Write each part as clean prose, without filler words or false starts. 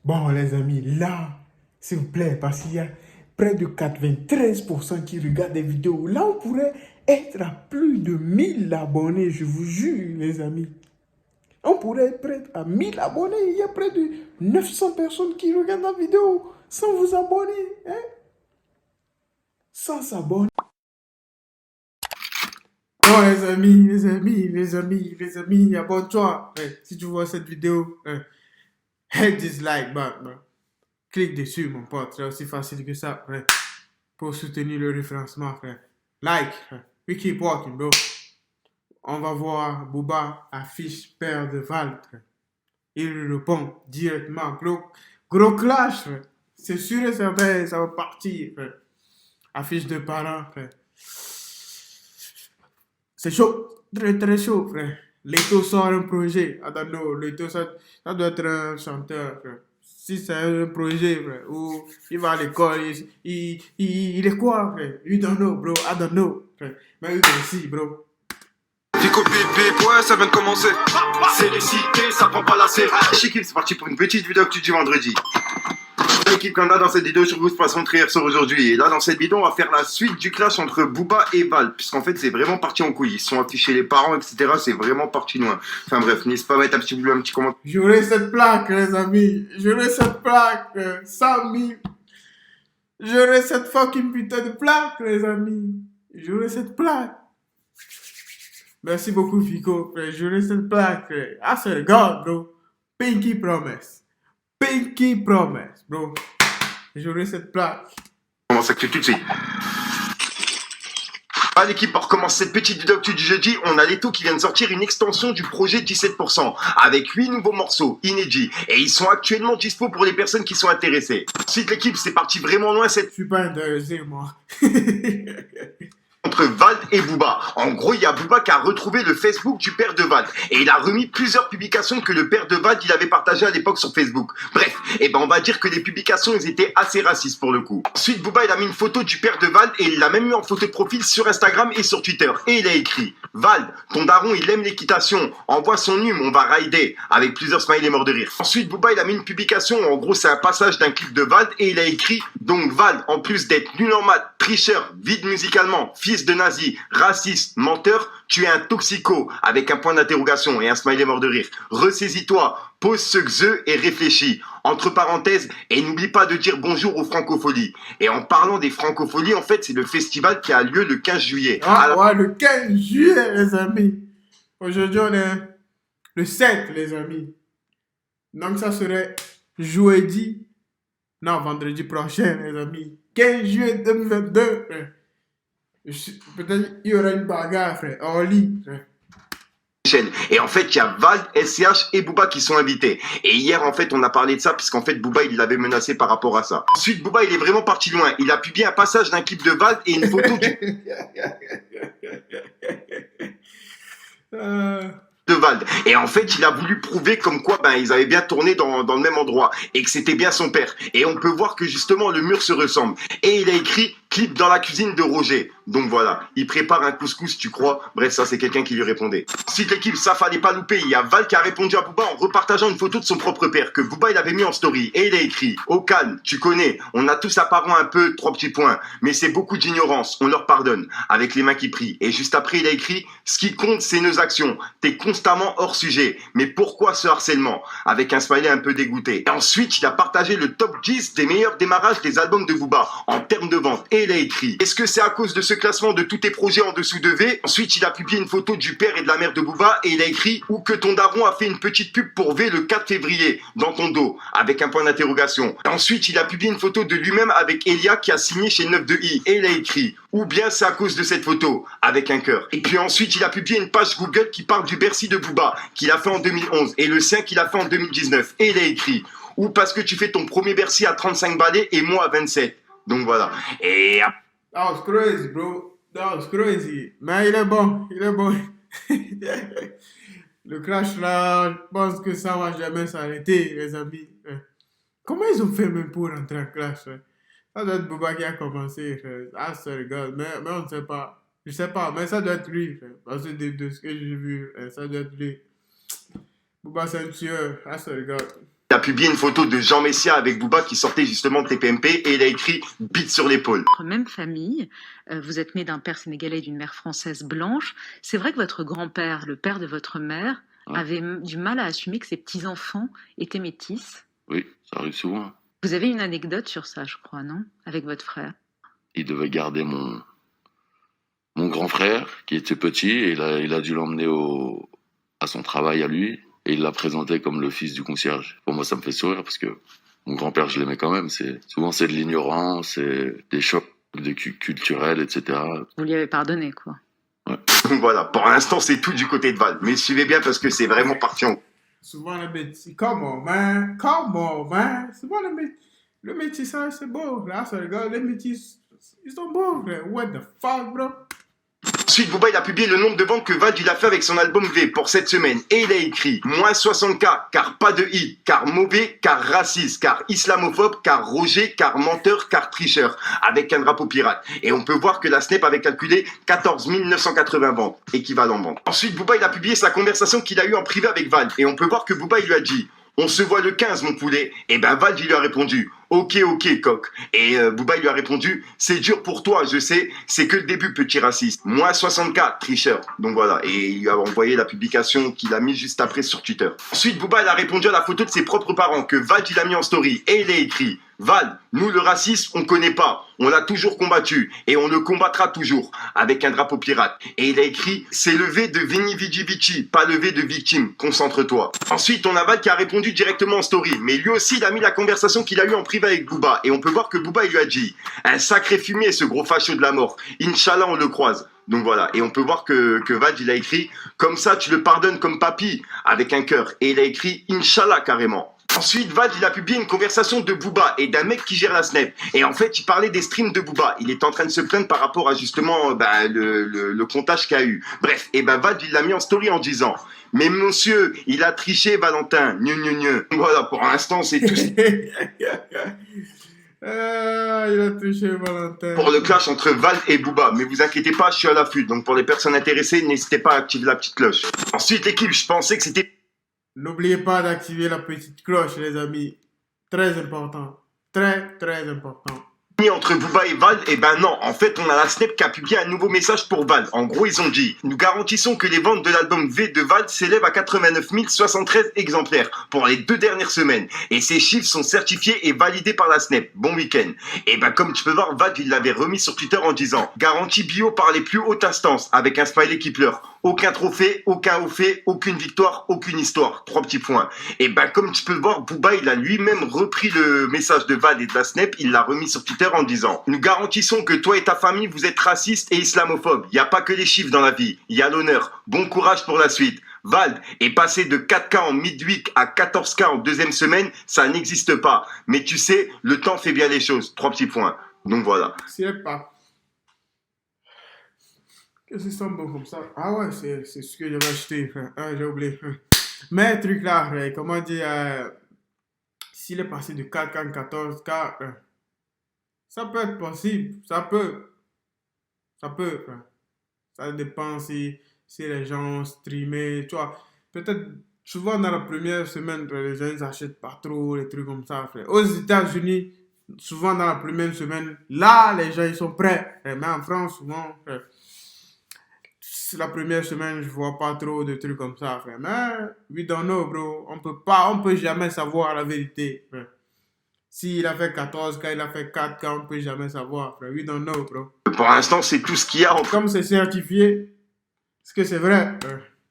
Bon, les amis, là, s'il vous plaît, parce qu'il y a près de 93% qui regardent des vidéos. Là, on pourrait être à plus de 1000 abonnés, je vous jure, les amis. On pourrait être près à 1000 abonnés. Il y a près de 900 personnes qui regardent la vidéo sans vous abonner. Hein? Sans s'abonner. Bon, les amis, abonne-toi. Ouais, si tu vois cette vidéo, hit this like button. Clique dessus, mon pote. C'est aussi facile que ça, frère. Pour soutenir le référencement, frère. Like. We keep walking, bro. On va voir Booba affiche Père de Val, frère. Il répond directement. Gros clash, frère. C'est sûr et certain, ça va partir, frère. Affiche de parents, frère. C'est chaud. Très, très chaud, frère. Leto sort un projet. I don't know. Leto, ça doit être un chanteur, frère. Si c'est un projet, frère, où il va à l'école, il est quoi, frère? You don't know, bro. I don't know, frère. Mais you can see, bro. Pico bip ouais, ça vient de commencer. C'est récité, ça prend pas la serre. Chiquille, c'est parti pour une petite vidéo que tu dis vendredi. L'équipe qu'on a dans cette vidéo sur vous se passe très hier soir aujourd'hui. Et là, dans cette vidéo, on va faire la suite du clash entre Booba et Val. Puisqu'en fait, c'est vraiment parti en couille. Ils se sont affichés les parents, etc. C'est vraiment parti loin. Enfin bref, n'hésitez pas à mettre un petit commentaire. J'aurai cette plaque, les amis. J'aurai cette plaque. 100 000. J'aurai cette fucking putain de plaque, les amis. J'aurai cette plaque. Merci beaucoup, Fico. J'aurai cette plaque. I swear to God, bro. Pinky promise. Pinky promise, bro. J'aurai cette plaque. On commence tout de suite. Ah, l'équipe, pour commencer cette petite vidéo du jeudi, on a Leto qui vient de sortir une extension du projet 17% avec 8 nouveaux morceaux inédits et ils sont actuellement dispo pour les personnes qui sont intéressées. Ensuite, l'équipe, c'est parti vraiment loin cette... Je suis pas intéressé, moi. entre Vald et Booba. En gros, il y a Booba qui a retrouvé le Facebook du père de Vald et il a remis plusieurs publications que le père de Vald il avait partagées à l'époque sur Facebook. Bref, on va dire que les publications elles étaient assez racistes pour le coup. Ensuite, Booba il a mis une photo du père de Vald et il l'a même mis en photo de profil sur Instagram et sur Twitter. Et il a écrit: Vald, ton daron il aime l'équitation, envoie son hume, on va rider, avec plusieurs smileys morts de rire. Ensuite, Booba il a mis une publication, en gros c'est un passage d'un clip de Vald et il a écrit: donc Vald, en plus d'être nul en maths, tricheur, vide musicalement, fils de nazi, raciste, menteur, tu es un toxico, avec un point d'interrogation et un smiley mort de rire. Ressaisis-toi, pose ce xeu et réfléchis. Entre parenthèses, et n'oublie pas de dire bonjour aux francopholies. Et en parlant des francopholies, en fait, c'est le festival qui a lieu le 15 juillet. Ah, ouais, le 15 juillet, les amis. Aujourd'hui, on est le 7, les amis. Donc, ça serait jeudi. Non, vendredi prochain, les amis. 15 juillet 2022, frère. Peut-être il y aura une bagarre, frère, en ligne, frère. Et en fait, il y a Vald, SCH et Booba qui sont invités. Et hier, en fait, on a parlé de ça, puisqu'en fait, Booba, il l'avait menacé par rapport à ça. Ensuite, Booba, il est vraiment parti loin. Il a publié un passage d'un clip de Vald et une photo de Vald. Et en fait, il a voulu prouver comme quoi ils avaient bien tourné dans le même endroit et que c'était bien son père. Et on peut voir que justement le mur se ressemble. Et il a écrit clip dans la cuisine de Roger. Donc voilà, il prépare un couscous, tu crois? Bref, ça c'est quelqu'un qui lui répondait. Ensuite l'équipe, ça fallait pas louper. Il y a Val qui a répondu à Booba en repartageant une photo de son propre père que Booba il avait mis en story. Et il a écrit: au calme, tu connais, on a tous apparent un peu, 3 petits points, mais c'est beaucoup d'ignorance, on leur pardonne. Avec les mains qui prient. Et juste après il a écrit: ce qui compte c'est nos actions. T'es constamment hors sujet. Mais pourquoi ce harcèlement? Avec un smiley un peu dégoûté. Et ensuite il a partagé le top 10 des meilleurs démarrages des albums de Booba en termes de vente. Et il a écrit: est-ce que c'est à cause de ce classement de tous tes projets en dessous de V? Ensuite il a publié une photo du père et de la mère de Booba et il a écrit: ou que ton daron a fait une petite pub pour V le 4 février dans ton dos, avec un point d'interrogation. Ensuite il a publié une photo de lui-même avec Elia qui a signé chez 9 de I et il a écrit: ou bien c'est à cause de cette photo, avec un cœur. Et puis ensuite il a publié une page Google qui parle du Bercy de Booba qu'il a fait en 2011 et le sien qu'il a fait en 2019 et il a écrit: ou parce que tu fais ton premier Bercy à 35 balais et moi à 27. Donc voilà. Et that was crazy, bro. That was crazy. Mais il est bon, il est bon. Le crash là, je pense que ça va jamais s'arrêter, les amis. Comment ils ont fait même pour rentrer en clash? Ça doit être Booba qui a commencé. Ah, c'est regarde. Mais on ne sait pas. Je sais pas, mais ça doit être lui. Parce que de ce que j'ai vu, ça doit être lui. Booba, c'est un tueur. Ah, c'est regarde. a publié une photo de Jean Messia avec Booba qui sortait justement de TPMP et il a écrit « bite sur l'épaule ». Même famille, vous êtes né d'un père sénégalais et d'une mère française blanche. C'est vrai que votre grand-père, le père de votre mère, avait du mal à assumer que ses petits-enfants étaient métis. Oui, ça arrive souvent. Vous avez une anecdote sur ça, je crois, non? Avec votre frère. Il devait garder mon grand frère, qui était petit, et il a dû l'emmener à son travail à lui, et il l'a présenté comme le fils du concierge. Pour moi, ça me fait sourire, parce que mon grand-père, je l'aimais quand même. Souvent, c'est de l'ignorance, c'est des chocs culturels, etc. Vous lui avez pardonné, quoi. Ouais. Voilà, pour l'instant, c'est tout du côté de Val. Mais suivez bien parce que c'est vraiment parti en... Souvent le métis, come on man. Souvent le métissage c'est beau. Là, ça regarde, les métis, ils sont beaux, frère. What the fuck, bro? Ensuite, Booba, il a publié le nombre de ventes que Vald il a fait avec son album V pour cette semaine. Et il a écrit moins 60K, car pas de i, car mauvais, car raciste, car islamophobe, car Roger, car menteur, car tricheur, avec un drapeau pirate. Et on peut voir que la Snap avait calculé 14 980 ventes, équivalent ventes. Ensuite, Booba, il a publié sa conversation qu'il a eue en privé avec Vald. Et on peut voir que Booba, il lui a dit: on se voit le 15, mon poulet. Et ben Vald, il lui a répondu: ok, coq. Et Booba, il lui a répondu: c'est dur pour toi, je sais, c'est que le début, petit raciste. Moins 64, tricheur. Donc voilà, et il lui a envoyé la publication qu'il a mis juste après sur Twitter. Ensuite, Booba, il a répondu à la photo de ses propres parents que Vald, il a mis en story. Et il a écrit: Vald, nous, le racisme, on connaît pas. On l'a toujours combattu et on le combattra toujours, avec un drapeau pirate. Et il a écrit: c'est le V de Veni Vici Vici, pas le V de victime, concentre-toi. Ensuite, on a Vald qui a répondu directement en story, mais lui aussi, il a mis la conversation qu'il a eue en privé avec Booba. Et on peut voir que Booba, il lui a dit: un sacré fumier, ce gros facho de la mort. Inch'Allah, on le croise. Donc voilà, et on peut voir que Vald, il a écrit: comme ça, tu le pardonnes comme papy, avec un cœur. Et il a écrit Inch'Allah carrément. Ensuite, Vald, il a publié une conversation de Booba et d'un mec qui gère la Snap. Et en fait, il parlait des streams de Booba. Il est en train de se plaindre par rapport à justement le comptage qu'il y a eu. Bref, et Vald, il l'a mis en story en disant: mais monsieur, il a triché, Valentin. Voilà, pour l'instant, c'est tout. Il a touché Valentin. Pour le clash entre Vald et Booba. Mais vous inquiétez pas, je suis à l'affût. Donc pour les personnes intéressées, n'hésitez pas à activer la petite cloche. Ensuite, l'équipe, je pensais que c'était... N'oubliez pas d'activer la petite cloche, les amis. Très important. Très, très important. Entre Booba et Vald, et ben non, en fait on a la Snap qui a publié un nouveau message pour Vald. En gros ils ont dit: nous garantissons que les ventes de l'album V de Vald s'élèvent à 89 073 exemplaires pour les 2 dernières semaines. Et ces chiffres sont certifiés et validés par la Snap. Bon week-end. Et ben comme tu peux voir, Vald il l'avait remis sur Twitter en disant: garantie bio par les plus hautes instances, avec un smiley qui pleure. Aucun trophée, aucun haut fait, aucune victoire, aucune histoire. 3 petits points. Et ben comme tu peux le voir, Booba il a lui-même repris le message de Vald et de la Snap, il l'a remis sur Twitter en disant: nous garantissons que toi et ta famille vous êtes racistes et islamophobes. Il n'y a pas que les chiffres dans la vie, il y a l'honneur. Bon courage pour la suite. Vald est passé de 4K en midweek à 14K en 2e semaine, ça n'existe pas. Mais tu sais, le temps fait bien les choses. 3 petits points. Donc voilà. C'est pas. Qu'est-ce que c'est bon comme ça? Ah ouais, c'est ce que j'avais acheté, frère. Ah, j'ai oublié. Mais truc là, frère, comment dire, s'il est passé de 4K à 14K, ça peut être possible. Ça peut. Frère. Ça dépend si les gens streamaient, tu vois. Peut-être, souvent dans la première semaine, les gens n'achètent pas trop, les trucs comme ça, frère. Aux États-Unis, souvent dans la première semaine, là, les gens, ils sont prêts. Mais en France, souvent, frère, la première semaine, je vois pas trop de trucs comme ça, frère. Mais, we don't know, bro. On peut jamais savoir la vérité, frère. S'il a fait 14K, il a fait 4K, on peut jamais savoir, frère. We don't know, bro. Pour l'instant, c'est tout ce qu'il y a entre Comme c'est certifié, est-ce que c'est vrai?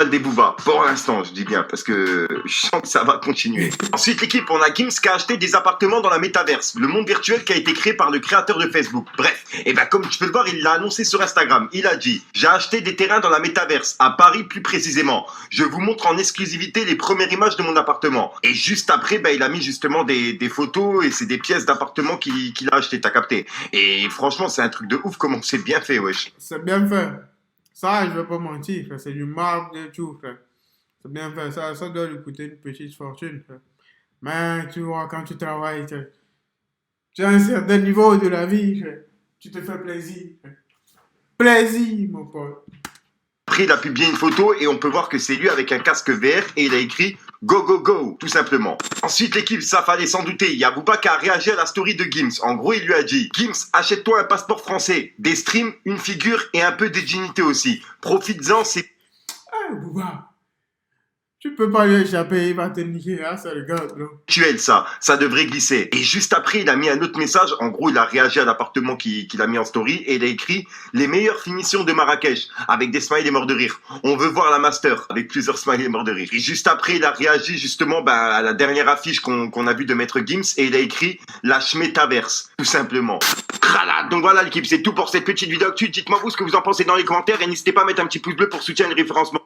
des Booba. Pour l'instant, je dis bien, parce que je sens que ça va continuer. Ensuite, l'équipe, on a Gims qui a acheté des appartements dans la métaverse, le monde virtuel qui a été créé par le créateur de Facebook. Bref, et ben comme tu peux le voir, il l'a annoncé sur Instagram. Il a dit: j'ai acheté des terrains dans la métaverse, à Paris plus précisément. Je vous montre en exclusivité les premières images de mon appartement. Et juste après, ben, il a mis justement des photos et c'est des pièces d'appartement qu'il a acheté, t'as capté. Et franchement, c'est un truc de ouf comment c'est bien fait, wesh. C'est bien fait. Ça, je vais pas mentir, frère. C'est du marque de tout, frère. C'est bien fait. Ça doit lui coûter une petite fortune, frère. Mais tu vois, quand tu travailles, tu as un certain niveau de la vie, frère. Tu te fais plaisir, frère. Plaisir, mon pote. Après, il a publié une photo et on peut voir que c'est lui avec un casque VR et il a écrit: Go, go, go, tout simplement. Ensuite, l'équipe, ça fallait s'en douter. Il y a Booba qui a réagi à la story de Gims. En gros, il lui a dit: Gims, achète-toi un passeport français, des streams, une figure et un peu de dignité aussi. Profites-en, c'est Ah, Bouba. Tu peux pas lui échapper, il va te niquer, hein, ça regarde, bro. actuel, ça devrait glisser. Et juste après, il a mis un autre message. En gros, il a réagi à l'appartement qu'il a mis en story et il a écrit: les meilleures finitions de Marrakech, avec des smileys morts de rire. On veut voir la master, avec plusieurs smileys morts de rire. Et juste après, il a réagi justement à la dernière affiche qu'on a vue de Maître Gims et il a écrit: lâche métaverse, tout simplement. Crala. Donc voilà l'équipe, c'est tout pour cette petite vidéo actu. Dites-moi vous ce que vous en pensez dans les commentaires et n'hésitez pas à mettre un petit pouce bleu pour soutenir le référencement.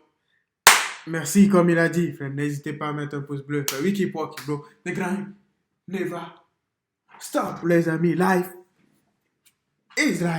Merci, comme il a dit, frère. N'hésitez pas à mettre un pouce bleu. Frère. We keep walking, bro. The grind never stop, les amis. Life is life.